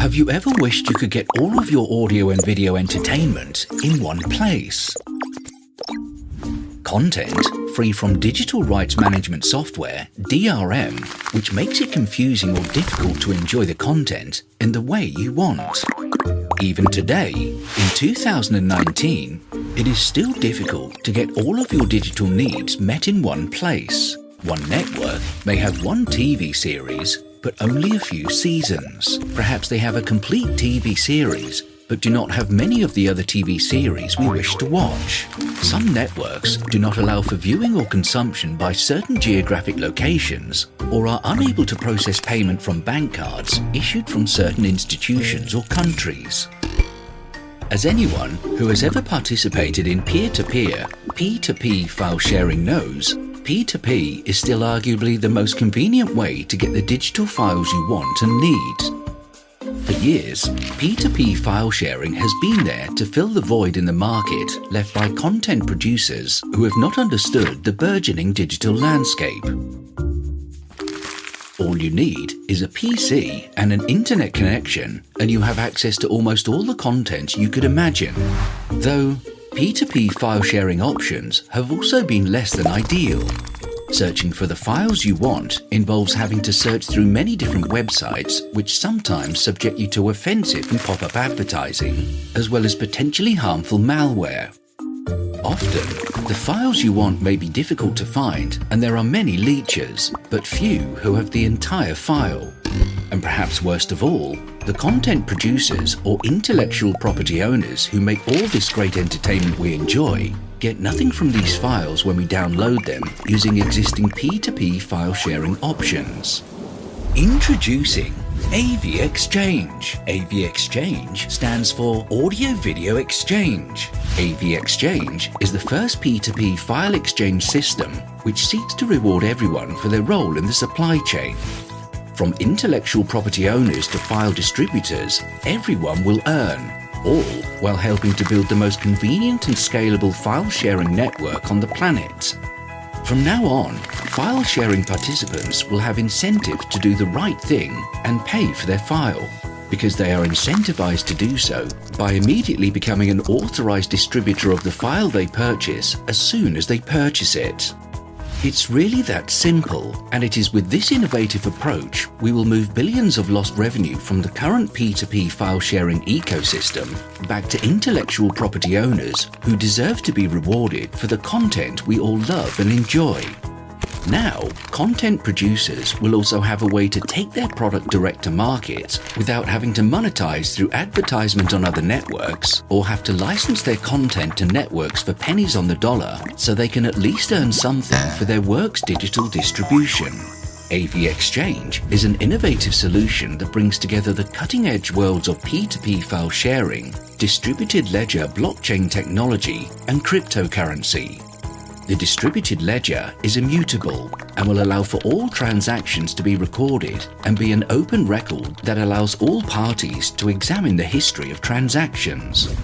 Have you ever wished you could get all of your audio and video entertainment in one place? Content free from digital rights management software, DRM, which makes it confusing or difficult to enjoy the content in the way you want. Even today, in 2019, it is still difficult to get all of your digital needs met in one place. One network may have one TV series, but only a few seasons. Perhaps they have a complete TV series, but do not have many of the other TV series we wish to watch. Some networks do not allow for viewing or consumption by certain geographic locations, or are unable to process payment from bank cards issued from certain institutions or countries. As anyone who has ever participated in peer-to-peer, P2P file sharing knows, P2P is still arguably the most convenient way to get the digital files you want and need. For years, P2P file sharing has been there to fill the void in the market left by content producers who have not understood the burgeoning digital landscape. All you need is a PC and an internet connection, and you have access to almost all the content you could imagine. Though, P2P file sharing options have also been less than ideal. Searching for the files you want involves having to search through many different websites, which sometimes subject you to offensive and pop-up advertising, as well as potentially harmful malware. Often, the files you want may be difficult to find, and there are many leechers, but few who have the entire file. And perhaps worst of all, the content producers or intellectual property owners who make all this great entertainment we enjoy get nothing from these files when we download them using existing P2P file sharing options. Introducing AVXChange. AVXChange stands for Audio Video Exchange. AVXChange is the first P2P file exchange system which seeks to reward everyone for their role in the supply chain. From intellectual property owners to file distributors, everyone will earn, all while helping to build the most convenient and scalable file-sharing network on the planet. From now on, file-sharing participants will have incentive to do the right thing and pay for their file, because they are incentivized to do so by immediately becoming an authorized distributor of the file they purchase as soon as they purchase it. It's really that simple, and it is with this innovative approach we will move billions of lost revenue from the current P2P file-sharing ecosystem back to intellectual property owners who deserve to be rewarded for the content we all love and enjoy. Now, content producers will also have a way to take their product direct to market without having to monetize through advertisement on other networks or have to license their content to networks for pennies on the dollar, so they can at least earn something for their work's digital distribution. AVXChange is an innovative solution that brings together the cutting-edge worlds of P2P file sharing, distributed ledger blockchain technology, and cryptocurrency. The distributed ledger is immutable and will allow for all transactions to be recorded and be an open record that allows all parties to examine the history of transactions.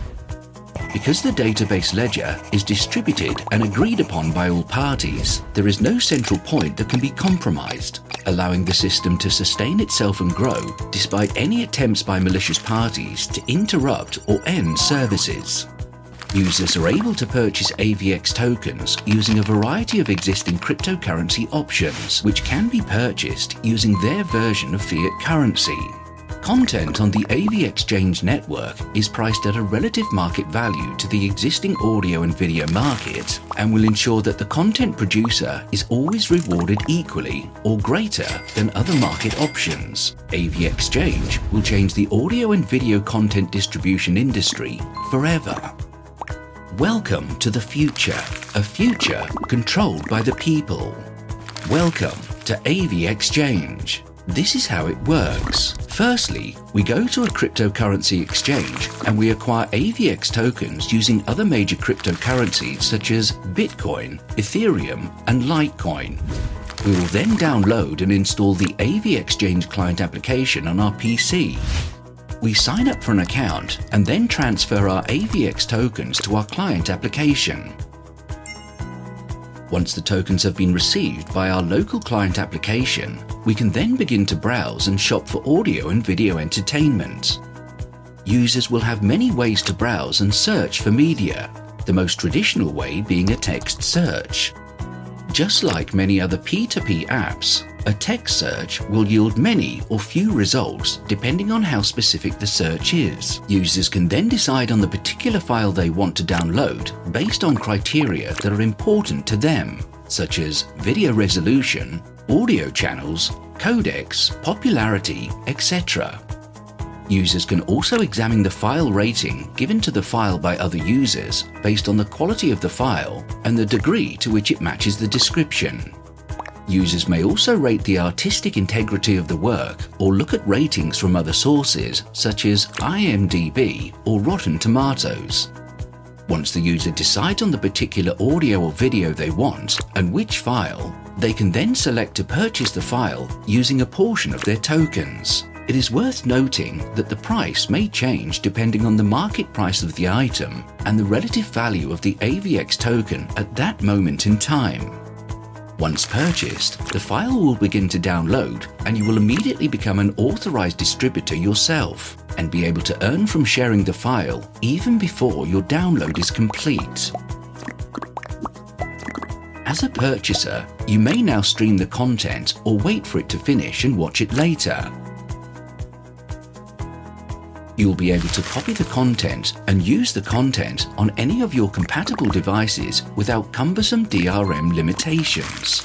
Because the database ledger is distributed and agreed upon by all parties, there is no central point that can be compromised, allowing the system to sustain itself and grow despite any attempts by malicious parties to interrupt or end services. Users are able to purchase AVX tokens using a variety of existing cryptocurrency options, which can be purchased using their version of fiat currency. Content on the AVXChange network is priced at a relative market value to the existing audio and video market and will ensure that the content producer is always rewarded equally or greater than other market options. AVXChange will change the audio and video content distribution industry forever. Welcome to the future, a future controlled by the people. Welcome to AVXChange. This is how it works. Firstly, we go to a cryptocurrency exchange and we acquire AVX tokens using other major cryptocurrencies such as Bitcoin, Ethereum, and Litecoin. We will then download and install the AVXChange client application on our PC. We sign up for an account and then transfer our AVX tokens to our client application. Once the tokens have been received by our local client application, we can then begin to browse and shop for audio and video entertainment. Users will have many ways to browse and search for media, the most traditional way being a text search. Just like many other P2P apps, a text search will yield many or few results depending on how specific the search is. Users can then decide on the particular file they want to download based on criteria that are important to them, such as video resolution, audio channels, codecs, popularity, etc. Users can also examine the file rating given to the file by other users based on the quality of the file and the degree to which it matches the description. Users may also rate the artistic integrity of the work or look at ratings from other sources such as IMDb or Rotten Tomatoes. Once the user decides on the particular audio or video they want and which file, they can then select to purchase the file using a portion of their tokens. It is worth noting that the price may change depending on the market price of the item and the relative value of the AVX token at that moment in time. Once purchased, the file will begin to download and you will immediately become an authorized distributor yourself and be able to earn from sharing the file even before your download is complete. As a purchaser, you may now stream the content or wait for it to finish and watch it later. You'll be able to copy the content and use the content on any of your compatible devices without cumbersome DRM limitations.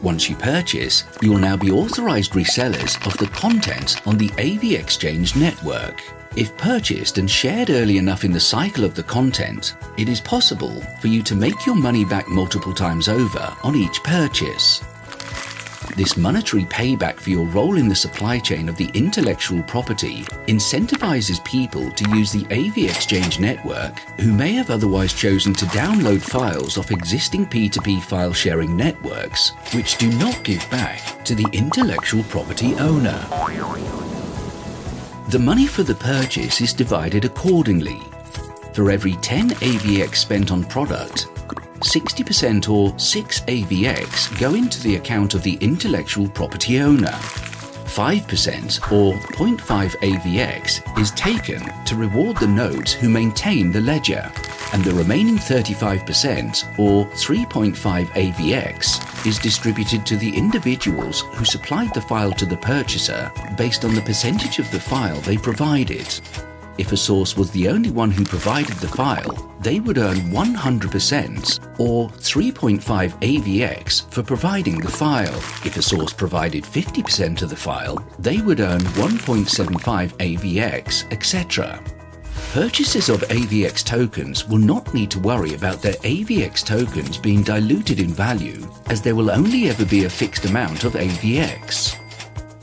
Once you purchase, you will now be authorized resellers of the content on the AVXChange network. If purchased and shared early enough in the cycle of the content, it is possible for you to make your money back multiple times over on each purchase. This monetary payback for your role in the supply chain of the intellectual property incentivizes people to use the AVXChange network who may have otherwise chosen to download files off existing P2P file sharing networks which do not give back to the intellectual property owner. The money for the purchase is divided accordingly. For every 10 AVX spent on product, 60% or 6 AVX go into the account of the intellectual property owner. 5% or 0.5 AVX is taken to reward the nodes who maintain the ledger, and the remaining 35% or 3.5 AVX is distributed to the individuals who supplied the file to the purchaser based on the percentage of the file they provided. If a source was the only one who provided the file, they would earn 100% or 3.5 AVX for providing the file. If a source provided 50% of the file, they would earn 1.75 AVX, etc. Purchasers of AVX tokens will not need to worry about their AVX tokens being diluted in value, as there will only ever be a fixed amount of AVX.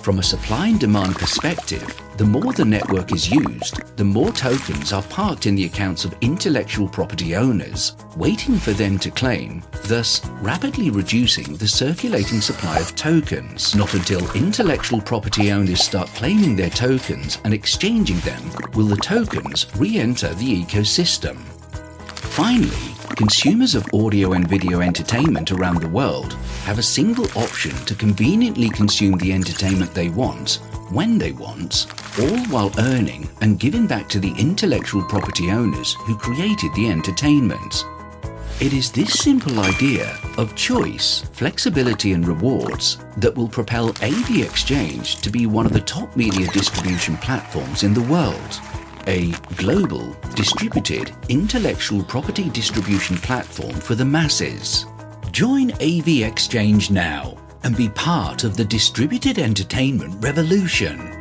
From a supply and demand perspective, the more the network is used, the more tokens are parked in the accounts of intellectual property owners, waiting for them to claim, thus rapidly reducing the circulating supply of tokens. Not until intellectual property owners start claiming their tokens and exchanging them will the tokens re-enter the ecosystem. Finally, consumers of audio and video entertainment around the world have a single option to conveniently consume the entertainment they want, when they want, all while earning and giving back to the intellectual property owners who created the entertainment. It is this simple idea of choice, flexibility and rewards that will propel AVXChange to be one of the top media distribution platforms in the world. A global, distributed, intellectual property distribution platform for the masses. Join AVXChange now and be part of the distributed entertainment revolution.